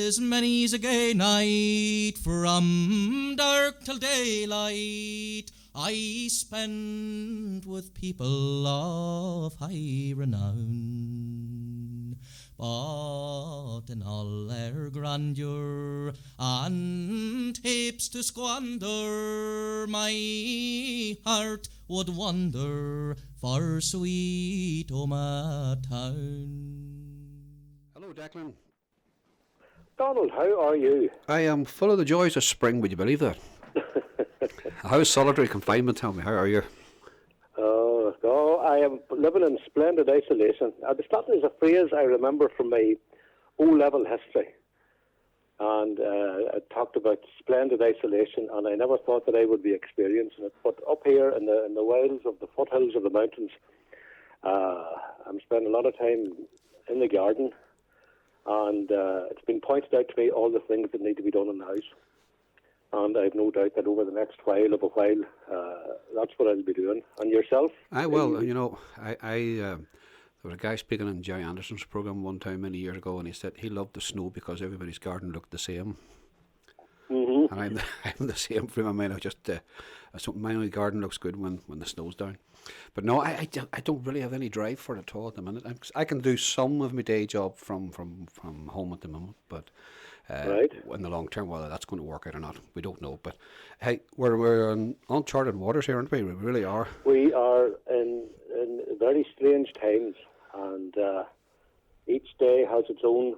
'tis many's a gay night, from dark till daylight, I spend with people of high renown. But in all their grandeur and heaps to squander, my heart would wander for sweet Omagh town. Hello, Declan. Donald, how are you? I am full of the joys of spring, would you believe that? How's solitary confinement, tell me, how are you? No, I am living in splendid isolation. That is a phrase I remember from my O-level history. And it talked about splendid isolation, and I never thought that I would be experiencing it. But up here in the wilds of the foothills of the mountains, I'm spending a lot of time in the garden, and it's been pointed out to me all the things that need to be done in the house. And I've no doubt that over the next while, that's what I'll be doing. And yourself? There was a guy speaking on Jerry Anderson's programme one time many years ago, and he said he loved the snow because everybody's garden looked the same. Mm-hmm. And I'm the same frame of mind. My only garden looks good when the snow's down. But no, I don't really have any drive for it at all at the minute. I can do some of my day job from home at the moment, but right. In the long term, whether that's going to work out or not, we don't know. But hey, we're in uncharted waters here, aren't we? We really are. We are in very strange times, and each day has its own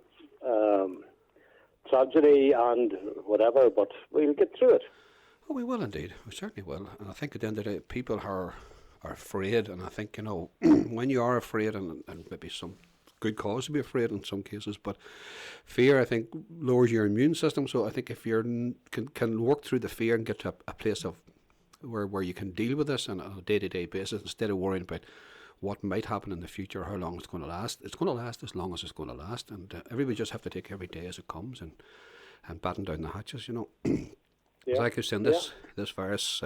tragedy and whatever, but we'll get through it. Oh, we will indeed. We certainly will. And I think at the end of the day, people are afraid, and I think, when you are afraid, and maybe some good cause to be afraid in some cases, but fear, I think, lowers your immune system. So I think if you can work through the fear and get to a place of where you can deal with this on a day-to-day basis, instead of worrying about what might happen in the future, how long it's going to last. It's going to last as long as it's going to last, and everybody just have to take every day as it comes and batten down the hatches, Yeah. Like I was saying, this virus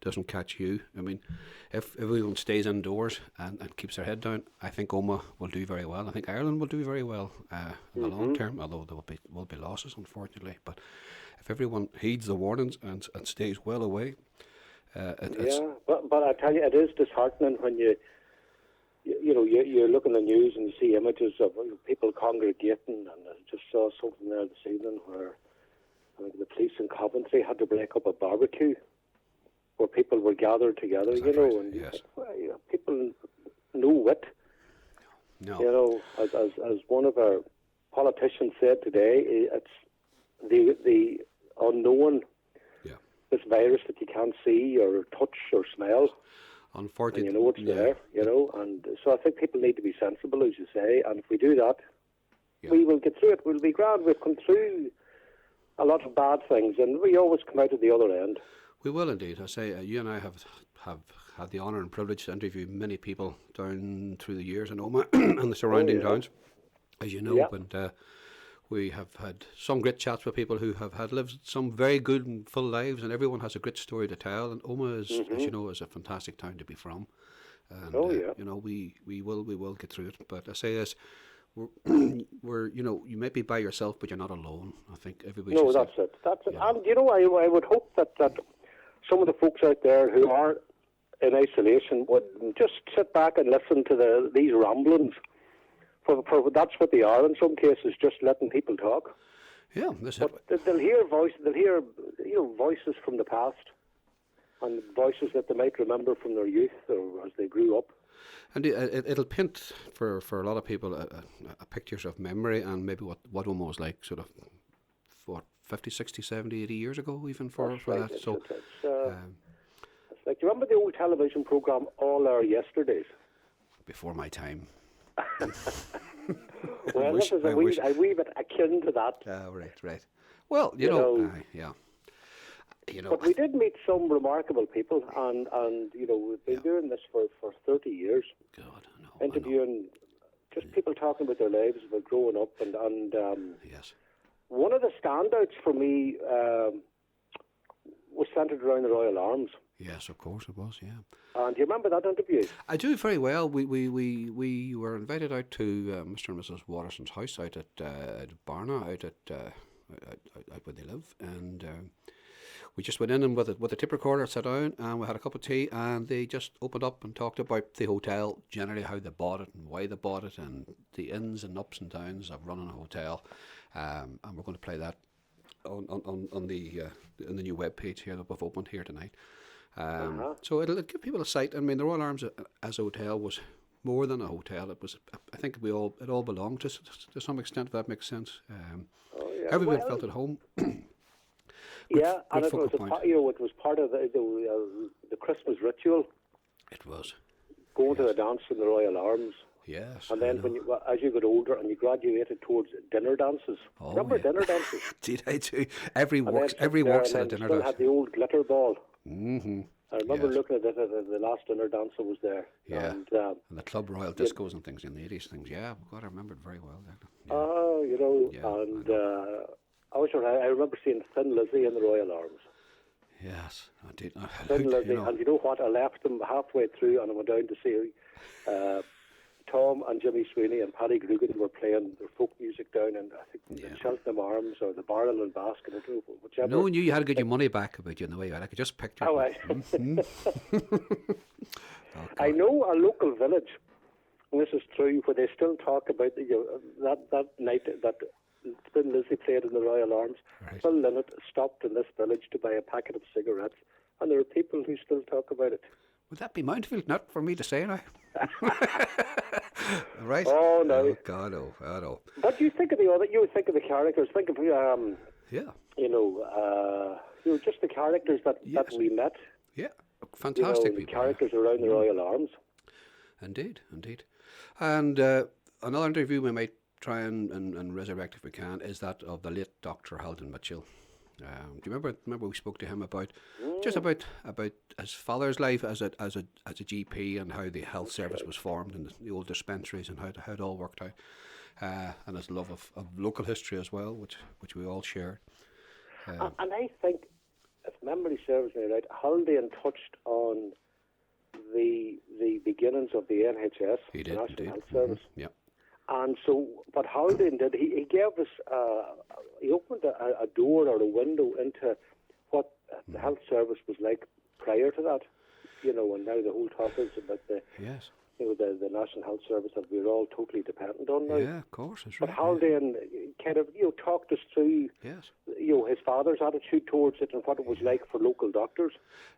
doesn't catch you. I mean, if everyone stays indoors and keeps their head down, I think Omagh will do very well. I think Ireland will do very well in the long term, although there will be losses, unfortunately. But if everyone heeds the warnings and stays well away, but I tell you, it is disheartening when you're looking at the news and you see images of people congregating, and I just saw something there this evening where I think the police in Coventry had to break up a barbecue where people were gathered together, right? And yes. People no wit. No. As one of our politicians said today, it's the unknown, this virus that you can't see or touch or smell. Unfortunately, and it's there, and so I think people need to be sensible, as you say, and if we do that, we will get through it. We'll be grand. We've come through a lot of bad things, and we always come out at the other end. We will indeed. I say, you and I have had the honour and privilege to interview many people down through the years in Omagh and the surrounding towns, as you know, and we have had some great chats with people who have lived some very good and full lives, and everyone has a great story to tell. And Omagh is, as you know, is a fantastic town to be from. And, we will get through it. But I say this, we're you might be by yourself, but you're not alone. I think everybody. No, that's it. And I would hope that some of the folks out there who are in isolation would just sit back and listen to these ramblings. For that's what they are in some cases, just letting people talk. Yeah, they'll hear voices from the past, and voices that they might remember from their youth or as they grew up. And it'll paint for a lot of people a pictures of memory and maybe what Omagh was like sort of 50, 60, 70, 80 years ago, even for right. that. So it's like, do you remember the old television programme All Our Yesterdays? Before my time. Well, this is a wee bit akin to that. Right. Well, you know. But we did meet some remarkable people, and we've been doing this for 30 years. God, I know. Interviewing just people talking about their lives, about growing up, and yes. One of the standouts for me was centred around the Royal Arms. Yes, of course it was. Yeah. And do you remember that interview? I do very well. We were invited out to Mr. and Mrs. Watterson's house out at Barna, out where they live, and we just went in and with a tape recorder, sat down, and we had a cup of tea, and they just opened up and talked about the hotel, generally how they bought it and why they bought it, and the ins and ups and downs of running a hotel, and we're going to play that on the new web page here that we've opened here tonight. So it'll give people a sight. I mean, the Royal Arms as a hotel was more than a hotel. It was, I think, it all belonged to some extent. If that makes sense. Everyone felt at home. Yeah, and it was it was part of the Christmas ritual. It was going to the dance in the Royal Arms. Yes, and then as you got older and you graduated towards dinner dances. Remember dinner dances? Did I do? Every works had a dinner dance. Still had the old glitter ball. Mm-hmm. I remember looking at it. The last dinner dance that was there. Yeah, and the Club Royal discos and things in the 80s things. Yeah, God, I remember it very well. Yeah. I remember seeing Thin Lizzy in the Royal Arms. Yes, I did. Thin Lizzy, and you know what? I left them halfway through, and I went down to see Tom and Jimmy Sweeney and Paddy Grugan were playing their folk music down in, I think, the Cheltenham Arms or the Barrel and Basket, whichever. No one knew you had to get your money back about you in the way. I could just picture it. I know a local village, and this is true, where they still talk about that night that Thin Lizzy played in the Royal Arms. Right. Phil Lynott stopped in this village to buy a packet of cigarettes, and there are people who still talk about it. Would that be Mountfield? Not for me to say now. Right? Oh no! Oh God! Oh no! But you think of you think of the characters. Think of just the characters that we met. Yeah, fantastic the people. Characters around the Royal Arms. Indeed. And another interview we might try and resurrect if we can is that of the late Dr. Haldon Mitchell. Do you remember we spoke to him about just about his father's life as a GP and how the health service was formed and the old dispensaries and how it all worked out, and his love of local history as well, which we all share. And I think, if memory serves me right, Haldane touched on the beginnings of the NHS, he did, National Health Service. Mm-hmm. Yeah. And so, what Haldane did, he gave us, he opened a door or a window into what the health service was like prior to that, and now the whole talk is about the National Health Service that we're all totally dependent on now. Yeah, of course, that's right. But Haldane kind of, talked us through, his father's attitude towards it and what it was like for local doctors.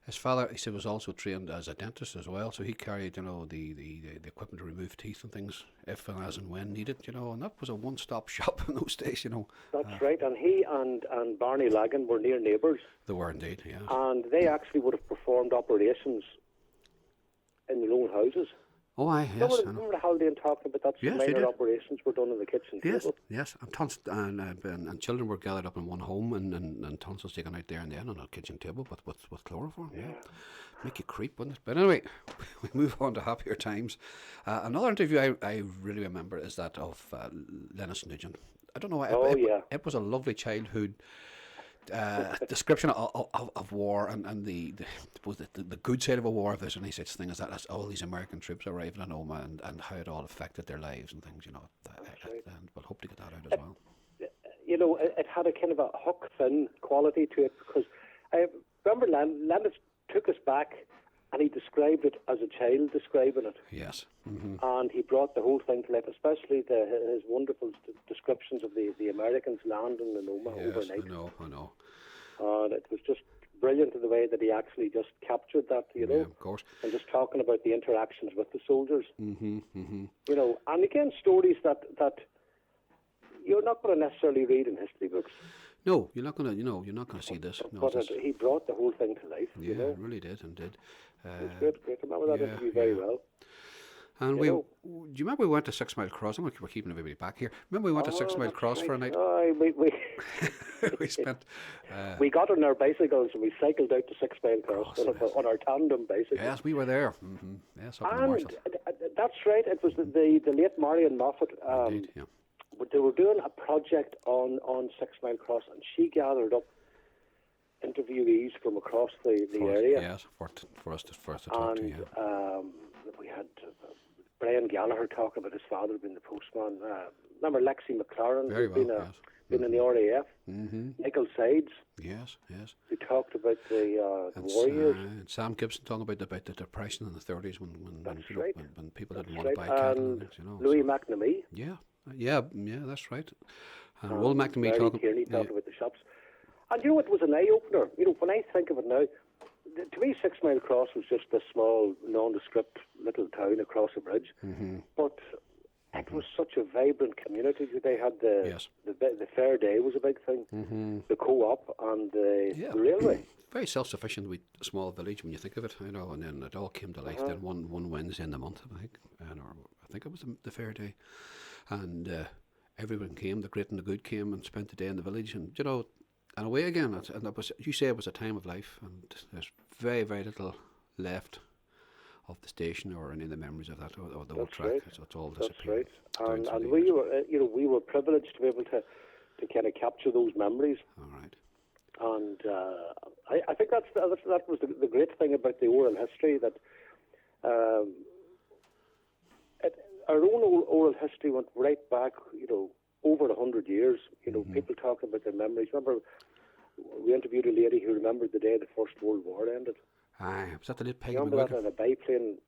His father, he said, was also trained as a dentist as well, so he carried, the equipment to remove teeth and things if and as and when needed, and that was a one-stop shop in those days, That's right, and he and Barney Lagan were near neighbours. They were indeed, yeah. And they actually would have performed operations in their own houses. Oh, yes. Remember Haldane talking about that? Yes, minor operations were done in the kitchen table. Yes. And children were gathered up in one home, and tonsils taken out there and then on a kitchen table with chloroform. Yeah. Make you creep, wouldn't it? But anyway, we move on to happier times. Another interview I really remember is that of Lennis Nugent. I don't know. It was a lovely childhood description of war and the good side of a war, if there's any such thing as that, as all these American troops arriving in Omagh and how it all affected their lives and things, and we'll hope to get that out as well. It had a kind of a Huck Finn quality to it, because I remember Lennis took us back and he described it as a child describing it. Yes. Mm-hmm. And he brought the whole thing to life, especially his wonderful descriptions of the Americans landing in Omagh overnight. I know. And it was just brilliant in the way that he actually just captured that, Yeah, of course. And just talking about the interactions with the soldiers. Mm-hmm, mm-hmm. And again, stories that you're not going to necessarily read in history books. No, you're not going to see this. No, but he brought the whole thing to life. Yeah, it really did, and did. It was great. I remember that interview very well. And do you remember we went to 6 Mile Cross? We're keeping everybody back here. Remember we went to 6 Mile Cross for a night? We spent. We got on our bicycles and we cycled out to 6 Mile Cross on our tandem bicycle. Yes, we were there. Mm-hmm. Yes, up in the Marshalls. That's right. It was the late Marion Moffat. Indeed, yeah. They were doing a project on 6 Mile Cross, and she gathered up interviewees from across the area. Yes, for us to talk to. And Yeah. we had Brian Gallagher talk about his father being the postman. Remember Lexi McLaren, Very who'd well. Yes. been in the RAF. Mm-hmm. Michael Sides, Yes. Yes. who talked about the And war years. and Sam Gibson talking about the depression in the 30s when That's you know, right. when people didn't That's want to right. buy cattle And and things, you know. Louis So, McNamee. yeah, that's right. And Will McNamee Mary talking. Kearney talked about the shops. And you know, it was an eye-opener. You know, when I think of it now, to me, 6 Mile Cross was just a small, nondescript little town across a bridge. Mm-hmm. But it was such a vibrant community. They had the fair day was a big thing, the co-op and the railway. Very self-sufficient with a small village when you think of it, you know. And then it all came to life. Then one Wednesday in the month, I think, or I think it was the fair day, and everyone came. The great and the good came and spent the day in the village, and you know, and away again. And that was, you say, it was a time of life, and there's very, very little left of the station or any of the memories of that or the old track. Right. So it's all disappeared. That's right. And we were, we were privileged to be able to kind of capture those memories. All right. And I think that was the great thing about the oral history, that our own oral history went right back, over 100 years. People talking about their memories. Remember, we interviewed a lady who remembered the day the First World War ended. Aye, was that the lit Peggy Remember that McGrath? on a biplane?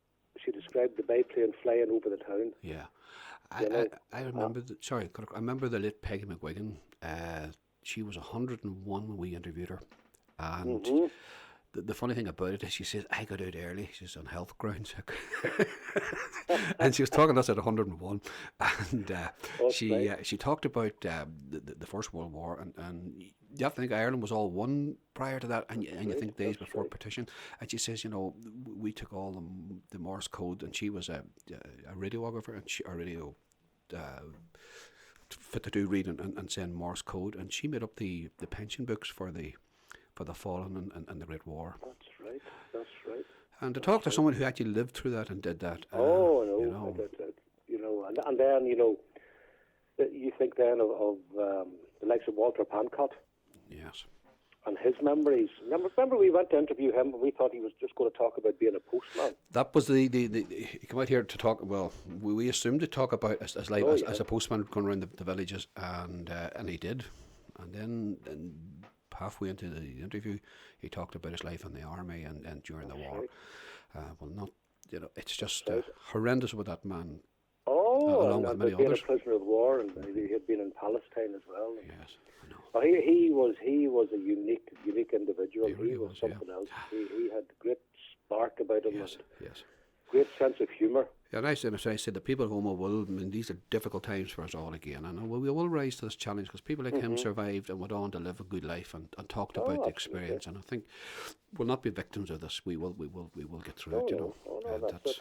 She described the biplane flying over the town. Yeah, I remember. I remember the late Peggy McGuigan. She was 101 when we interviewed her, and the funny thing about it is she says, I got out early. She's on health grounds, and she was talking to us at 101, and she talked about the First World War, and you have to think Ireland was all one prior to that, and you think days before partition. And she says, we took all the Morse code, and she was a radiographer, and a radio fit to do reading and send Morse code, and she made up the pension books for the fallen and the Great War. That's right. And to talk to someone who actually lived through that and did that. And then you think then of the likes of Walter Pancott. Yes. And his memories. Remember we went to interview him and we thought he was just going to talk about being a postman. That was he came out here to talk. Well, we assumed to talk about his life as a postman going around the villages, and he did. And then halfway into the interview, he talked about his life in the army and during the war. It's just horrendous with that man. Along with many being others. a prisoner of war, and he had been in Palestine as well. Yes, I know. Well, he was a unique individual. He really was was, something else. He had great spark about him. Yes. Great sense of humour. Yeah, and I said the people of Omagh will. I mean, these are difficult times for us all again, and we will rise to this challenge because people like him survived and went on to live a good life and talked about the experience. And I think we'll not be victims of this. We will get through it. That's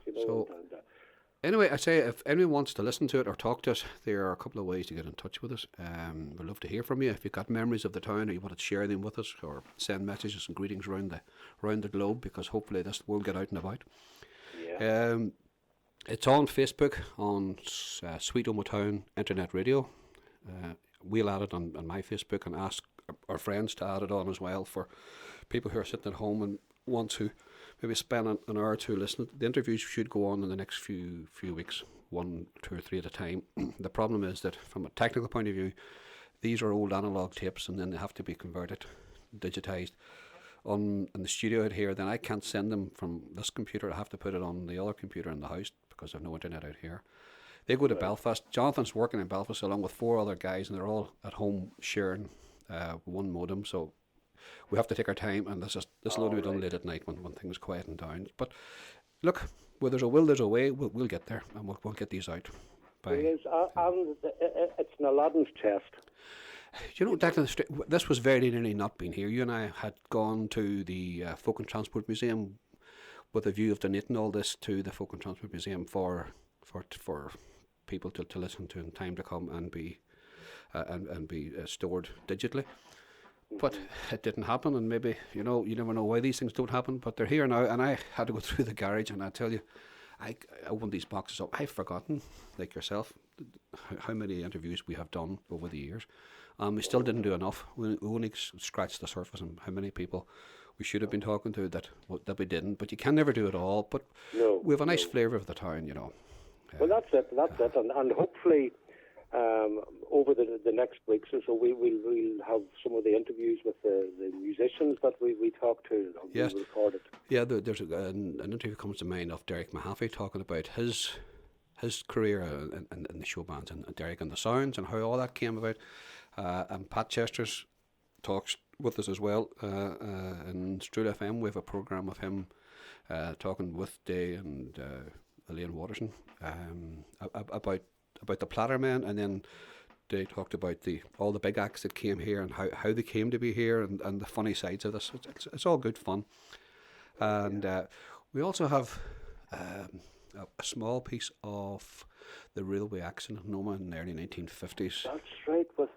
it. Anyway, I say if anyone wants to listen to it or talk to us, there are a couple of ways to get in touch with us. We'd love to hear from you. If you've got memories of the town or you want to share them with us, or send messages and greetings around the globe, because hopefully this will get out and about. Yeah. It's on Facebook on Sweet Omagh Town Internet Radio. We'll add it on my Facebook and ask our friends to add it on as well for people who are sitting at home and want to maybe spend an hour or two listening. The interviews should go on in the next few weeks, 1, 2 or 3 at a time. The problem is that from a technical point of view, these are old analog tapes, and then they have to be converted, digitised in the studio out here. Then I can't send them from this computer. I have to put it on the other computer in the house because I've no internet out here. They go to Belfast. Jonathan's working in Belfast along with 4 other guys, and they're all at home sharing one modem. So we have to take our time, and this will only be done late at night when things quieten down. But look, where there's a will, there's a way. We'll get there, and we'll get these out. And it's an Aladdin's chest. Declan, this was very nearly not been here. You and I had gone to the Folk and Transport Museum with a view of donating all this to the Folk and Transport Museum for people to listen to in time to come and be stored digitally. But it didn't happen, and maybe, you never know why these things don't happen, but they're here now. And I had to go through the garage, and I tell you, I opened these boxes up. I've forgotten, like yourself, how many interviews we have done over the years. We still didn't do enough. We only scratched the surface on how many people we should have been talking to that we didn't. But you can never do it all. But we have a nice flavour of the town, you know. Well, that's it, and hopefully over the next weeks or so, we'll have some of the interviews with the musicians that we talked to. Yes. We recorded. Yeah, there's an interview comes to mind of Derek Mahaffey talking about his career in the show bands and Derek and the Sounds and how all that came about. And Pat Chester's talks with us as well. In Strood FM, we have a programme of him talking with Day and Elaine Watterson about the Plattermen, and then they talked about all the big acts that came here and how they came to be here and the funny sides of this. It's all good fun. And we also have a small piece of the railway accident in Omagh in the early 1950s. That's right, with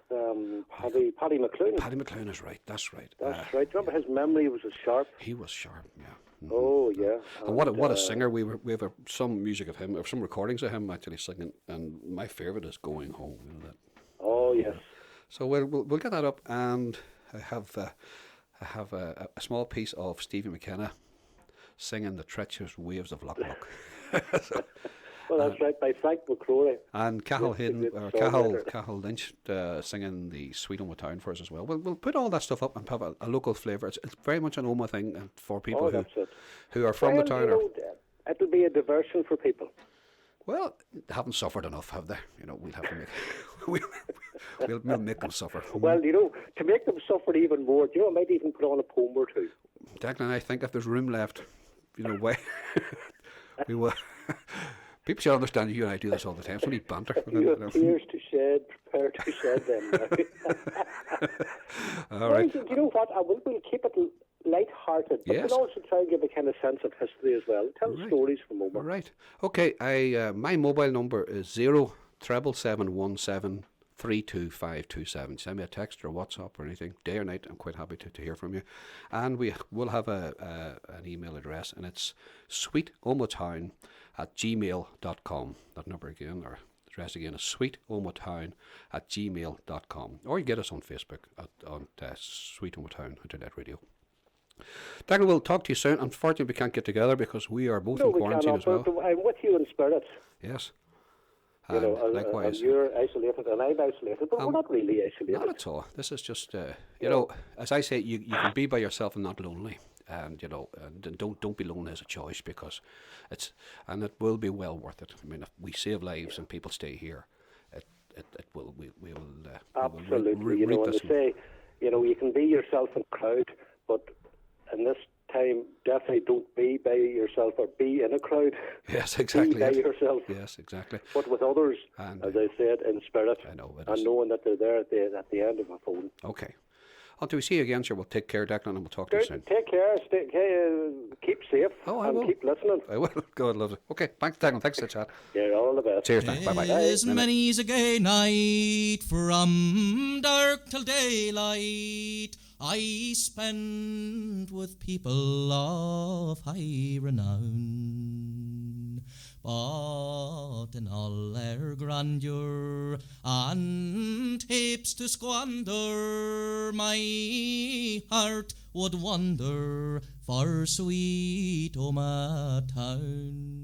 Paddy McClune. Paddy McClune is right, that's right. That's right. Remember his memory was as sharp? He was sharp, yeah. Mm-hmm. Oh, yeah. And what a singer. We have some music of him, or some recordings of him actually singing, and my favourite is Going Home. You know that. Oh, yes. So we'll get that up, and I have a small piece of Stevie McKenna singing The Treacherous Waves of Loch Loch. Well, that's right, by Frank McCrory. And Cathal Hayden, or Cathal Lynch singing the Sweet Omagh Town for us as well. We'll put all that stuff up and have a local flavour. It's very much an Omagh thing for people who are from the town. It'll be a diversion for people. Well, they haven't suffered enough, have they? You know, we'll have to make we'll make them suffer. Well, you know, to make them suffer even more, you know, I might even put on a poem or two. Declan, I think if there's room left, you know, we will. People should understand you and I do this all the time. It's only banter. You have tears to shed, prepare to shed them. All right. Do you know what? We'll keep it light-hearted, but we'll also try and give a kind of sense of history as well. Tell stories from Omagh. Right. Okay. My mobile number is 07717 32527. Send me a text or WhatsApp or anything, day or night. I'm quite happy to hear from you. And we will have an email address, and it's sweetomahtown@gmail.com. That number again, or address again, is sweetomahtown@gmail.com. Or you get us on Facebook on Sweet Omagh Town Internet Radio. Declan, we'll talk to you soon. Unfortunately, we can't get together because we are both in quarantine as well. I'm with you in spirit. Yes. You know, likewise. and you're isolated and I'm isolated, but we're not really isolated. Not at all. This is just, you know, as I say, you can be by yourself and not lonely. And, you know, don't be lonely as a choice, because it will be well worth it. I mean, if we save lives and people stay here, it will, we will absolutely, you know, and they say, you know, you can be yourself in a crowd, but in this time, definitely don't be by yourself or be in a crowd. Yes, exactly. Be by yourself. Yes, exactly. But with others, and, as I said, in spirit. I know, and knowing that they're there at the end of a phone. Okay. Until we see you again, sure, we'll take care, Declan, and we'll talk to you soon. Take care. Keep safe. I will. Keep listening. I will. God loves it. Okay, thanks, Declan. Thanks for the chat. Yeah, all the best. Cheers, thanks. Bye-bye. There's many's a gay night from dark till daylight I spend with people of high renown. But in all their grandeur and heaps to squander, my heart would wander for sweet Omagh Town.